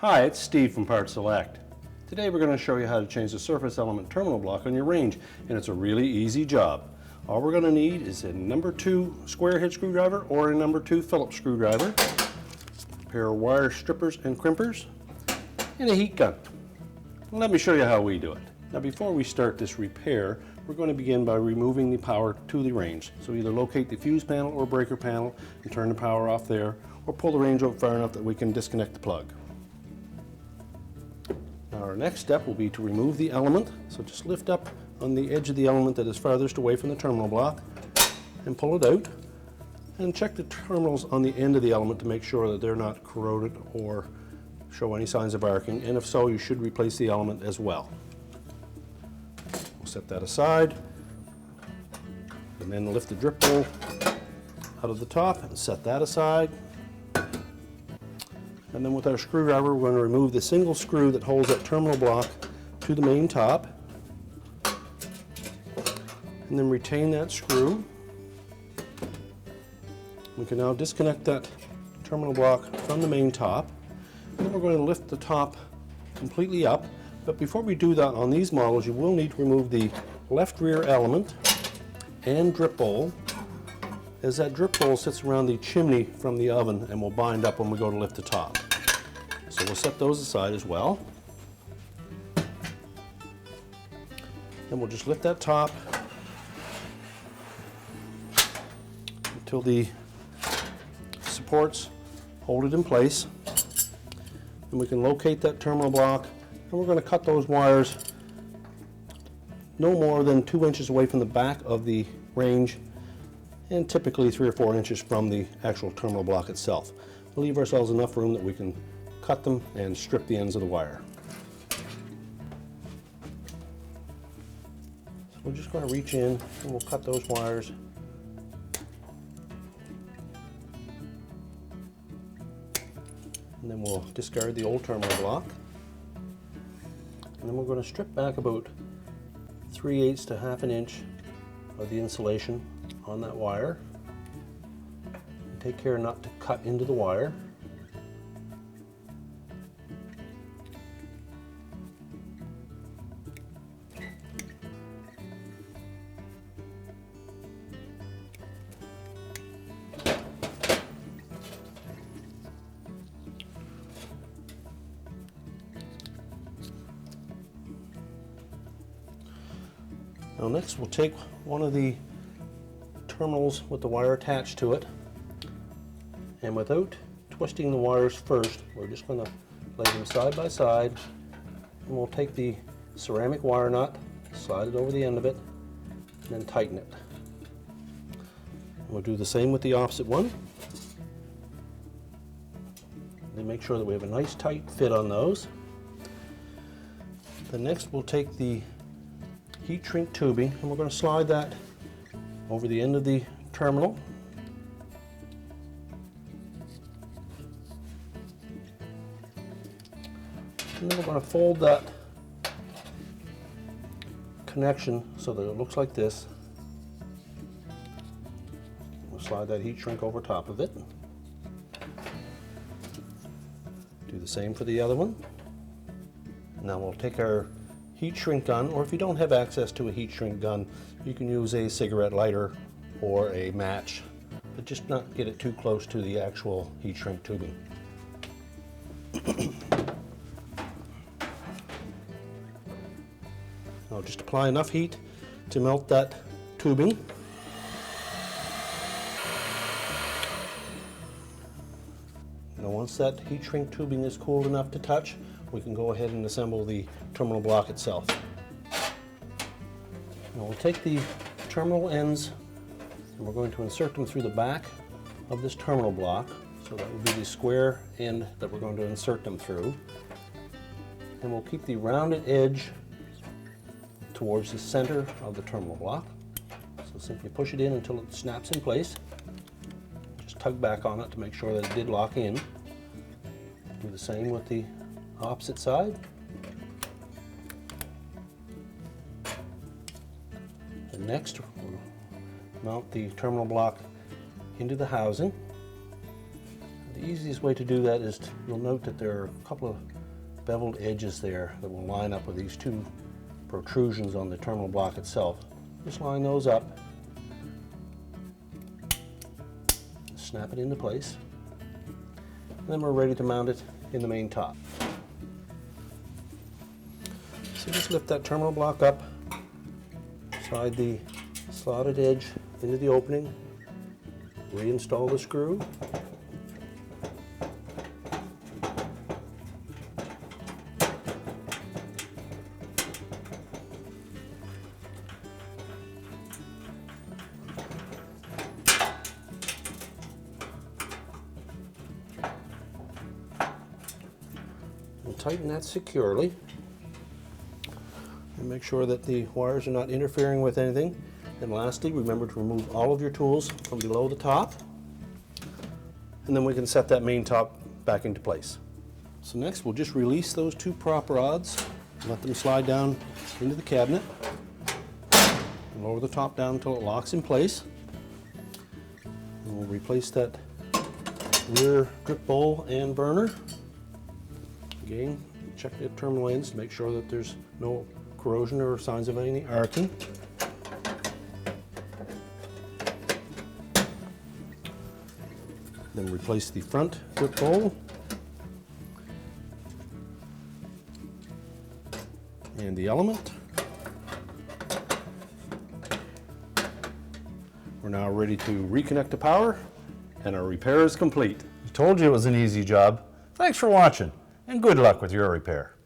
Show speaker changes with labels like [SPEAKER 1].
[SPEAKER 1] Hi, it's Steve from PartSelect. Today we're going to show you how to change the surface element terminal block on your range, and it's a really easy job. All we're going to need is a number 2 square head screwdriver or a number 2 Phillips screwdriver, a pair of wire strippers and crimpers, and a heat gun. Let me show you how we do it. Now before we start this repair, we're going to begin by removing the power to the range. So either locate the fuse panel or breaker panel and turn the power off there, or pull the range out far enough that we can disconnect the plug. Now our next step will be to remove the element. So just lift up on the edge of the element that is farthest away from the terminal block and pull it out. And check the terminals on the end of the element to make sure that they're not corroded or show any signs of arcing. And if so, you should replace the element as well. We'll set that aside. And then lift the drip bowl out of the top and set that aside. And then with our screwdriver, we're going to remove the single screw that holds that terminal block to the main top. And then retain that screw. We can now disconnect that terminal block from the main top. And then we're going to lift the top completely up. But before we do that on these models, you will need to remove the left rear element and drip bowl, as that drip bowl sits around the chimney from the oven and will bind up when we go to lift the top. So we'll set those aside as well. Then we'll just lift that top until the supports hold it in place. And we can locate that terminal block, and we're going to cut those wires no more than 2 inches away from the back of the range, and typically 3 or 4 inches from the actual terminal block itself. We'll leave ourselves enough room that we can cut them and strip the ends of the wire. So we're just going to reach in and we'll cut those wires. And then we'll discard the old terminal block. And then we're going to strip back about 3/8 to 1/2 inch of the insulation on that wire. And take care not to cut into the wire. Now next we'll take one of the terminals with the wire attached to it, and without twisting the wires first, we're just going to lay them side by side, and we'll take the ceramic wire nut, slide it over the end of it, and then tighten it. And we'll do the same with the opposite one. Then make sure that we have a nice tight fit on those. Then next we'll take the heat shrink tubing, and we're going to slide that over the end of the terminal. And then we're going to fold that connection so that it looks like this. We'll slide that heat shrink over top of it. Do the same for the other one. Now we'll take our heat shrink gun, or if you don't have access to a heat shrink gun, you can use a cigarette lighter or a match, but just not get it too close to the actual heat shrink tubing. Now just apply enough heat to melt that tubing. Now once that heat shrink tubing is cooled enough to touch, we can go ahead and assemble the terminal block itself. Now we'll take the terminal ends and we're going to insert them through the back of this terminal block. So that will be the square end that we're going to insert them through. And we'll keep the rounded edge towards the center of the terminal block. So simply push it in until it snaps in place. Just tug back on it to make sure that it did lock in. Do the same with the opposite side. And next, we'll mount the terminal block into the housing. The easiest way to do that is you'll note that there are a couple of beveled edges there that will line up with these two protrusions on the terminal block itself. Just line those up, snap it into place, and then we're ready to mount it in the main top. So just lift that terminal block up, slide the slotted edge into the opening, reinstall the screw, and tighten that securely. And make sure that the wires are not interfering with anything. And lastly, remember to remove all of your tools from below the top. And then we can set that main top back into place. So next we'll just release those two prop rods, let them slide down into the cabinet. Lower the top down until it locks in place. And we'll replace that rear drip bowl and burner. Again, check the terminal ends to make sure that there's no corrosion or signs of any arcing. Then replace the front drip bowl and the element. We're now ready to reconnect the power, and our repair is complete.
[SPEAKER 2] I told you it was an easy job. Thanks for watching, and good luck with your repair.